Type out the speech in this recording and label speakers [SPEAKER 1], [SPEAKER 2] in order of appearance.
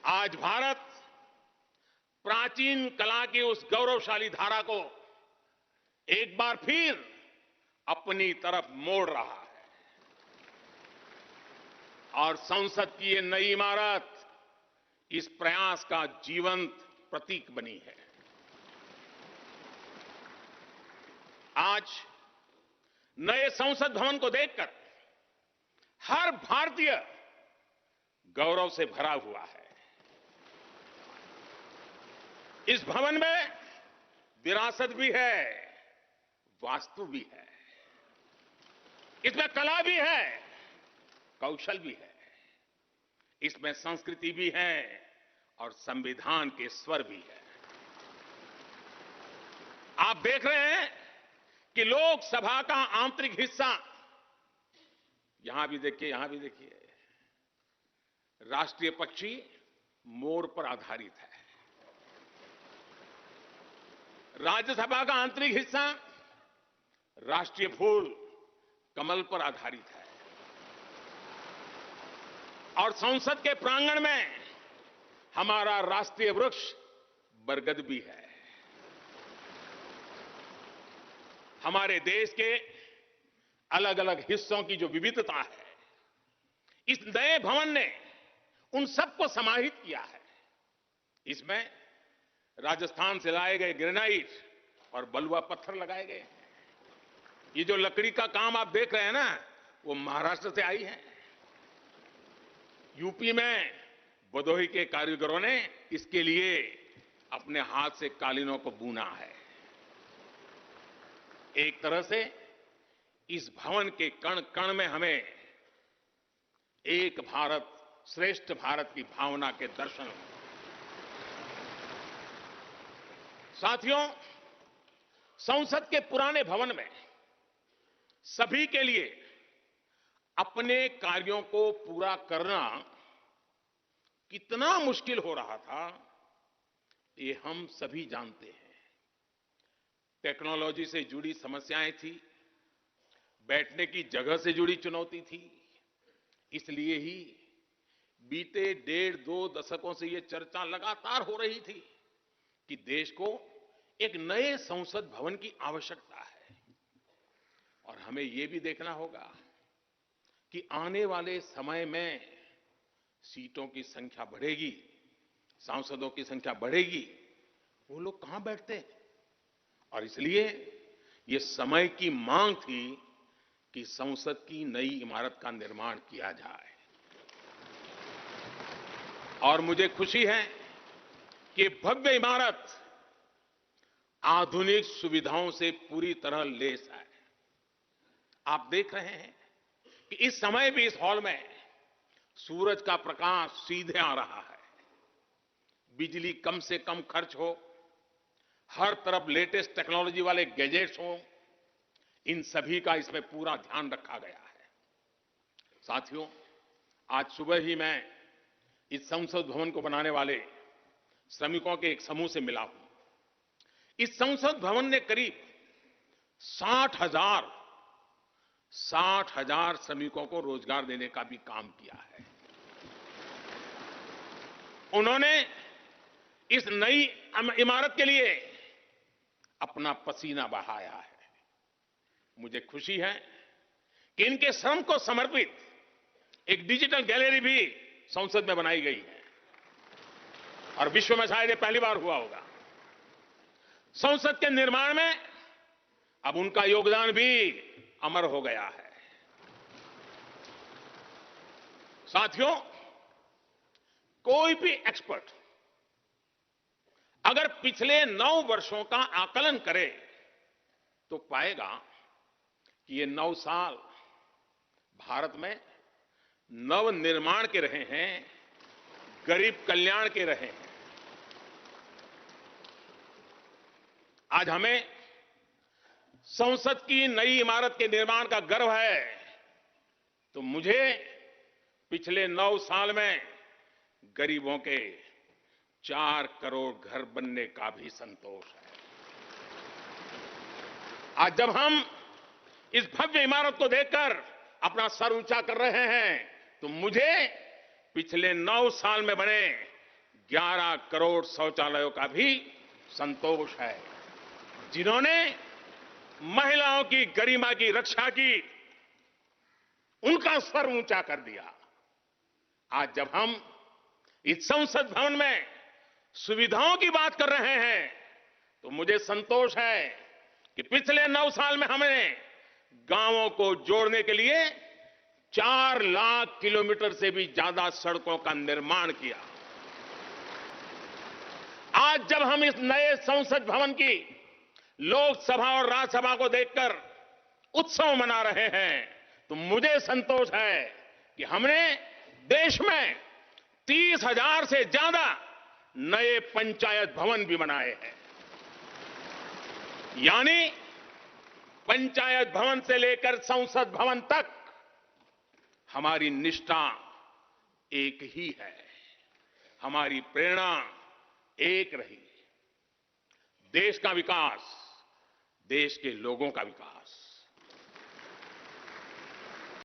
[SPEAKER 1] आज भारत प्राचीन कला की उस गौरवशाली धारा को एक बार फिर अपनी तरफ मोड़ रहा है और संसद की ये नई इमारत इस प्रयास का जीवंत प्रतीक बनी है। आज नए संसद भवन को देखकर हर भारतीय गौरव से भरा हुआ है। इस भवन में विरासत भी है, वास्तु भी है, इसमें कला भी है, कौशल भी है, इसमें संस्कृति भी है और संविधान के स्वर भी है। आप देख रहे हैं कि लोकसभा का आंतरिक हिस्सा, यहां भी देखिए, यहां भी देखिए, राष्ट्रीय पक्षी मोर पर आधारित है। राज्यसभा का आंतरिक हिस्सा राष्ट्रीय फूल कमल पर आधारित है और संसद के प्रांगण में हमारा राष्ट्रीय वृक्ष बरगद भी है। हमारे देश के अलग अलग हिस्सों की जो विविधता है, इस नए भवन ने उन सबको समाहित किया है। इसमें राजस्थान से लाए गए ग्रेनाइट और बलुआ पत्थर लगाए गए हैं। ये जो लकड़ी का काम आप देख रहे हैं ना, वो महाराष्ट्र से आई है। यूपी में भदोही के कारीगरों ने इसके लिए अपने हाथ से कालीनों को बुना है। एक तरह से इस भवन के कण कण में हमें एक भारत श्रेष्ठ भारत की भावना के दर्शन हों। साथियों, संसद के पुराने भवन में सभी के लिए अपने कार्यों को पूरा करना कितना मुश्किल हो रहा था, ये हम सभी जानते हैं। टेक्नोलॉजी से जुड़ी समस्याएं थी, बैठने की जगह से जुड़ी चुनौती थी। इसलिए ही बीते 1.5-2 दशकों से ये चर्चा लगातार हो रही थी कि देश को एक नए संसद भवन की आवश्यकता है। और हमें ये भी देखना होगा कि आने वाले समय में सीटों की संख्या बढ़ेगी, सांसदों की संख्या बढ़ेगी, वो लोग कहां बैठते हैं? और इसलिए ये समय की मांग थी कि संसद की नई इमारत का निर्माण किया जाए। और मुझे खुशी है कि भव्य इमारत आधुनिक सुविधाओं से पूरी तरह लैस है। आप देख रहे हैं कि इस समय भी इस हॉल में सूरज का प्रकाश सीधे आ रहा है, बिजली कम से कम खर्च हो, हर तरफ लेटेस्ट टेक्नोलॉजी वाले गैजेट्स हों, इन सभी का इसमें पूरा ध्यान रखा गया है। साथियों, आज सुबह ही मैं इस संसद भवन को बनाने वाले श्रमिकों के एक समूह से मिला हूं। इस संसद भवन ने करीब 60,000 श्रमिकों को रोजगार देने का भी काम किया है। उन्होंने इस नई इमारत के लिए अपना पसीना बहाया है। मुझे खुशी है कि इनके श्रम को समर्पित एक डिजिटल गैलरी भी संसद में बनाई गई है और विश्व में शायद ये पहली बार हुआ होगा। संसद के निर्माण में अब उनका योगदान भी अमर हो गया है। साथियों, कोई भी एक्सपर्ट अगर पिछले 9 वर्षों का आकलन करे तो पाएगा कि ये 9 साल भारत में नव निर्माण के रहे हैं, गरीब कल्याण के रहे हैं। आज हमें संसद की नई इमारत के निर्माण का गर्व है, तो मुझे पिछले 9 साल में गरीबों के 4 करोड़ घर बनने का भी संतोष है। आज जब हम इस भव्य इमारत को देखकर अपना सर ऊंचा कर रहे हैं, तो मुझे पिछले 9 साल में बने 11 करोड़ शौचालयों का भी संतोष है, जिन्होंने महिलाओं की गरिमा की रक्षा की, उनका स्वर ऊंचा कर दिया। आज जब हम इस संसद भवन में सुविधाओं की बात कर रहे हैं तो मुझे संतोष है कि पिछले 9 साल में हमने गांवों को जोड़ने के लिए 4 लाख किलोमीटर से भी ज्यादा सड़कों का निर्माण किया। आज जब हम इस नए संसद भवन की लोकसभा और राज्यसभा को देखकर उत्सव मना रहे हैं तो मुझे संतोष है कि हमने देश में 30,000 से ज्यादा नए पंचायत भवन भी बनाए हैं। यानी पंचायत भवन से लेकर संसद भवन तक हमारी निष्ठा एक ही है, हमारी प्रेरणा एक रही। देश का विकास, देश के लोगों का विकास।